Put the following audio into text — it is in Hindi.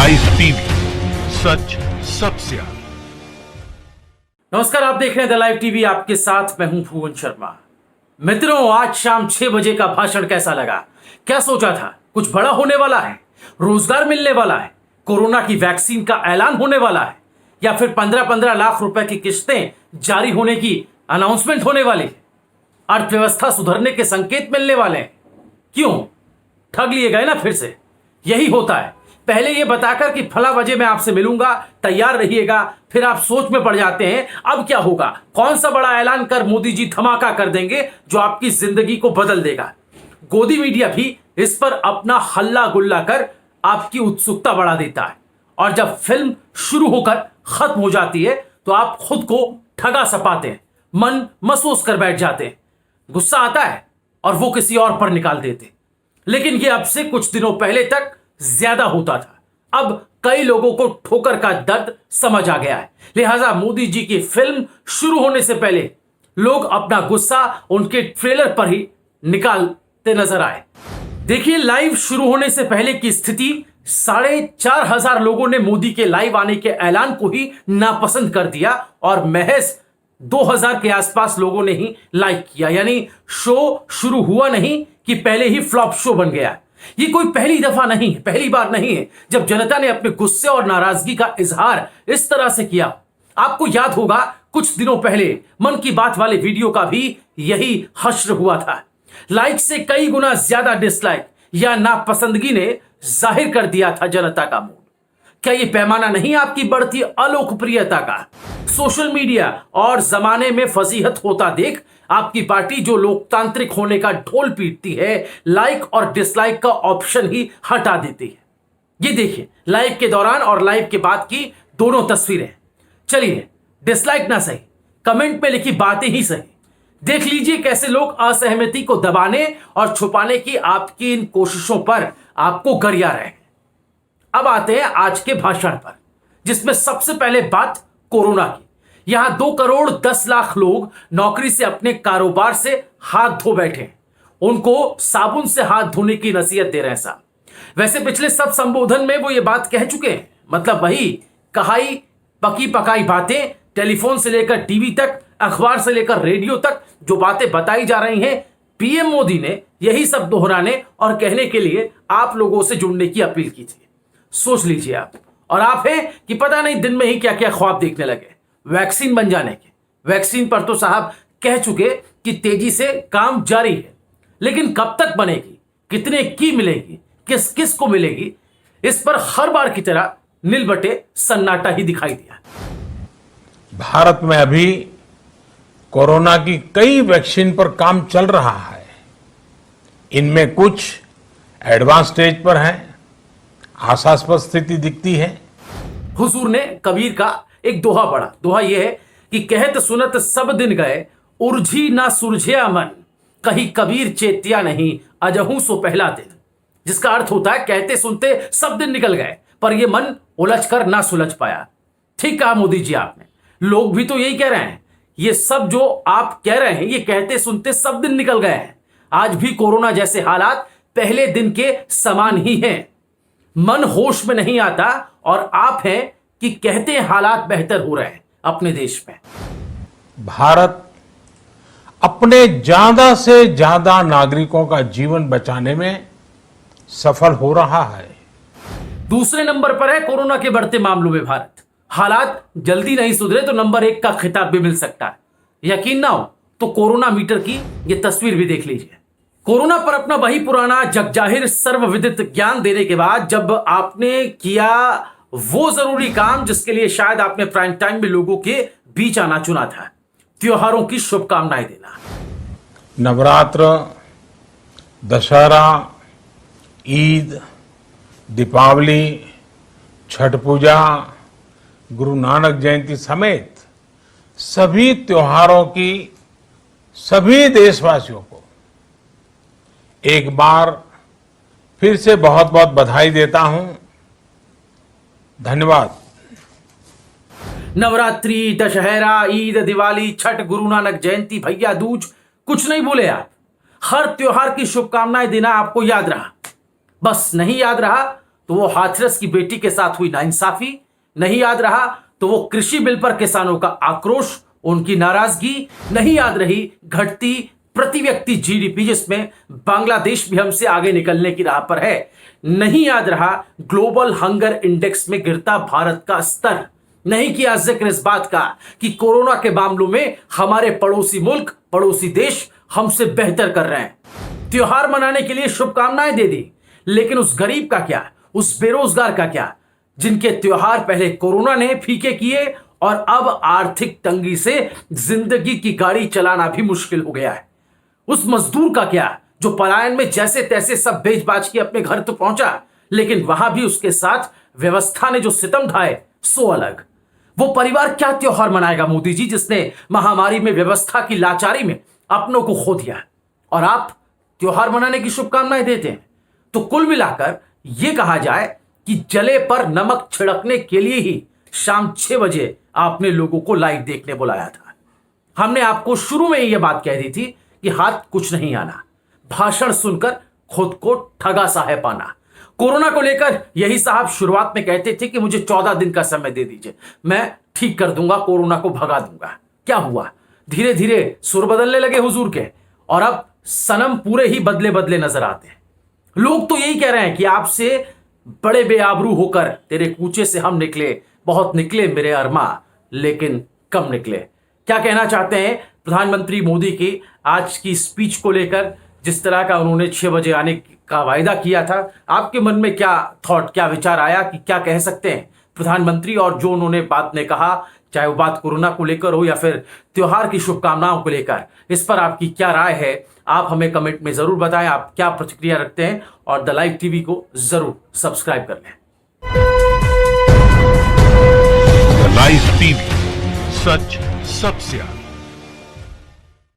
लाइव टीवी, सच सबसे आगे। नमस्कार, आप देख रहे हैं द लाइव टीवी। आपके साथ मैं हूं भुवन शर्मा। मित्रों, आज शाम 6 बजे का भाषण कैसा लगा? क्या सोचा था? कुछ बड़ा होने वाला है? रोजगार मिलने वाला है? कोरोना की वैक्सीन का ऐलान होने वाला है? या फिर 15-15 लाख रुपए की किस्तें जारी होने की अनाउंसमेंट होने वाली है? अर्थव्यवस्था सुधरने के संकेत मिलने वाले हैं? क्यों ठग लिए गए ना फिर से? यही होता है, पहले ये बताकर कि फला बजे मैं आपसे मिलूंगा, तैयार रहिएगा, फिर आप सोच में पड़ जाते हैं अब क्या होगा, कौन सा बड़ा ऐलान कर मोदी जी धमाका कर देंगे जो आपकी जिंदगी को बदल देगा। गोदी मीडिया भी इस पर अपना हल्ला गुल्ला कर आपकी उत्सुकता बढ़ा देता है, और जब फिल्म शुरू होकर खत्म हो जाती है तो आप खुद को ठगा सपाते हैं, मन महसूस कर बैठ जाते हैं, गुस्सा आता है और वो किसी और पर निकाल देते। लेकिन ये अब से कुछ दिनों पहले तक ज्यादा होता था। अब कई लोगों को ठोकर का दर्द समझ आ गया है, लिहाजा मोदी जी की फिल्म शुरू होने से पहले लोग अपना गुस्सा उनके ट्रेलर पर ही निकालते नजर आए। देखिए, लाइव शुरू होने से पहले की स्थिति, 4,500 लोगों ने मोदी के लाइव आने के ऐलान को ही नापसंद कर दिया और महज 2,000 के आसपास लोगों ने ही लाइक किया। यानी शो शुरू हुआ नहीं कि पहले ही फ्लॉप शो बन गया। ये कोई पहली दफा नहीं है, पहली बार नहीं है जब जनता ने अपने गुस्से और नाराजगी का इजहार इस तरह से किया। आपको याद होगा, कुछ दिनों पहले मन की बात वाले वीडियो का भी यही हश्र हुआ था। लाइक से कई गुना ज्यादा डिसलाइक या नापसंदगी ने जाहिर कर दिया था जनता का मूड। क्या ये पैमाना नहीं आपकी बढ़ती अलोकप्रियता का? सोशल मीडिया और जमाने में फजीहत होता देख आपकी पार्टी जो लोकतांत्रिक होने का ढोल पीटती है, लाइक और डिसलाइक का ऑप्शन ही हटा देती है। ये देखिए, लाइव के दौरान और लाइव के बाद की दोनों तस्वीरें। चलिए, डिसलाइक ना सही, कमेंट में लिखी बातें ही सही। देख लीजिए कैसे लोग असहमति को दबाने और छुपाने की आपकी इन कोशिशों पर आपको गरिया रहे हैं। अब आते हैं आज के भाषण पर, जिसमें सबसे पहले बात कोरोना की। यहां 2 करोड़ 10 लाख लोग नौकरी से अपने कारोबार से हाथ धो बैठे, उनको साबुन से हाथ धोने की नसीहत दे रहे हैं साहब। वैसे पिछले सब संबोधन में वो ये बात कह चुके हैं, मतलब वही कहाई पकी पकाई बातें, टेलीफोन से लेकर टीवी तक, अखबार से लेकर रेडियो तक जो बातें बताई जा रही हैं, पीएम मोदी ने यही सब दोहराने और कहने के लिए आप लोगों से जुड़ने की अपील की थी। सोच लीजिए आप, और आप हैं कि पता नहीं दिन में ही क्या क्या ख्वाब देखने लगे वैक्सीन बन जाने के। वैक्सीन पर तो साहब कह चुके कि तेजी से काम जारी है, लेकिन कब तक बनेगी, कितने की मिलेगी, किस किस को मिलेगी, इस पर हर बार की तरह नीलबटे सन्नाटा ही दिखाई दिया। भारत में अभी कोरोना की कई वैक्सीन पर काम चल रहा है। इनमें कुछ एडवांस स्टेज पर हैं, आशास्पद स्थिति दिखती है। हुजूर ने कबीर का एक दोहा पढ़ा। दोहा यह है कि कहत सुनत सब दिन गए, उर्झी ना सुलझिया मन, कहीं कबीर चेतिया नहीं, अजहू सो पहला दिन। जिसका अर्थ होता है, कहते सुनते सब दिन निकल गए पर यह मन उलझ कर ना सुलझ पाया। ठीक कहा मोदी जी आपने, लोग भी तो यही कह रहे हैं। ये सब जो आप कह रहे हैं, ये कहते सुनते सब दिन निकल गए हैं। आज भी कोरोना जैसे हालात पहले दिन के समान ही हैं। मन होश में नहीं आता और आप हैं कि कहते हैं हालात बेहतर हो रहे हैं अपने देश में। भारत अपने ज्यादा से ज्यादा नागरिकों का जीवन बचाने में सफल हो रहा है। दूसरे नंबर पर है कोरोना के बढ़ते मामलों में भारत। हालात जल्दी नहीं सुधरे तो नंबर 1 का खिताब भी मिल सकता है। यकीन ना हो तो कोरोना मीटर की यह तस्वीर भी देख लीजिए। कोरोना पर अपना वही पुराना जगजाहिर सर्वविदित ज्ञान देने के बाद जब आपने किया वो जरूरी काम जिसके लिए शायद आपने प्राइम टाइम में लोगों के बीच आना चुना था, त्योहारों की शुभकामनाएं देना। नवरात्र, दशहरा, ईद, दीपावली, छठ पूजा, गुरु नानक जयंती समेत सभी त्योहारों की सभी देशवासियों को एक बार फिर से बहुत बहुत बधाई देता हूं। धन्यवाद। नवरात्रि, दशहरा, ईद, दिवाली, छठ, गुरु नानक जयंती, भैया दूज, कुछ नहीं भूले आप। हर त्योहार की शुभकामनाएं देना आपको याद रहा। बस नहीं याद रहा तो वो हाथरस की बेटी के साथ हुई नाइंसाफी, नहीं याद रहा तो वो कृषि बिल पर किसानों का आक्रोश, उनकी नाराजगी, नहीं याद रही घटती प्रति व्यक्ति जीडीपी जिसमें बांग्लादेश भी हमसे आगे निकलने की राह पर है, नहीं याद रहा ग्लोबल हंगर इंडेक्स में गिरता भारत का स्तर, नहीं किया जिक्र इस बात का कि कोरोना के मामलों में हमारे पड़ोसी मुल्क, पड़ोसी देश हमसे बेहतर कर रहे हैं। त्योहार मनाने के लिए शुभकामनाएं दे दी, लेकिन उस गरीब का क्या, उस बेरोजगार का क्या, जिनके त्योहार पहले कोरोना ने फीके किए और अब आर्थिक तंगी से जिंदगी की गाड़ी चलाना भी मुश्किल हो गया है। उस मजदूर का क्या जो पलायन में जैसे तैसे सब बेच बाच के अपने घर तो पहुंचा, लेकिन वहां भी उसके साथ व्यवस्था ने जो सितम ढाए सो अलग। वो परिवार क्या त्योहार मनाएगा मोदी जी, जिसने महामारी में व्यवस्था की लाचारी में अपनों को खो दिया, और आप त्योहार मनाने की शुभकामनाएं देते हैं। तो कुल मिलाकर यह कहा जाए कि जले पर नमक छिड़कने के लिए ही शाम 6 बजे आपने लोगों को लाइव देखने बुलाया था। हमने आपको शुरू में यह बात कह दी थी कि हाथ कुछ नहीं आना, भाषण सुनकर खुद को ठगा सा है पाना। कोरोना को लेकर यही साहब शुरुआत में कहते थे कि मुझे 14 दिन का समय दे दीजिए, मैं ठीक कर दूंगा, कोरोना को भगा दूंगा। क्या हुआ? धीरे धीरे सुर बदलने लगे हुजूर के, और अब सनम पूरे ही बदले बदले नजर आते हैं। लोग तो यही कह रहे हैं कि आपसे बड़े बेआबरू होकर तेरे कूचे से हम निकले, बहुत निकले मेरे अरमा, लेकिन कम निकले। क्या कहना चाहते हैं प्रधानमंत्री मोदी की आज की स्पीच को लेकर, जिस तरह का उन्होंने 6 बजे आने का वायदा किया था? आपके मन में क्या थॉट, क्या विचार आया कि क्या कह सकते हैं प्रधानमंत्री, और जो उन्होंने बात ने कहा, चाहे वो बात कोरोना को लेकर हो या फिर त्योहार की शुभकामनाओं को लेकर, इस पर आपकी क्या राय है? आप हमें कमेंट में जरूर बताएं, आप क्या प्रतिक्रिया रखते हैं, और द लाइव टीवी को जरूर सब्सक्राइब कर लें। लाइव टीवी, सच सबसे आगे।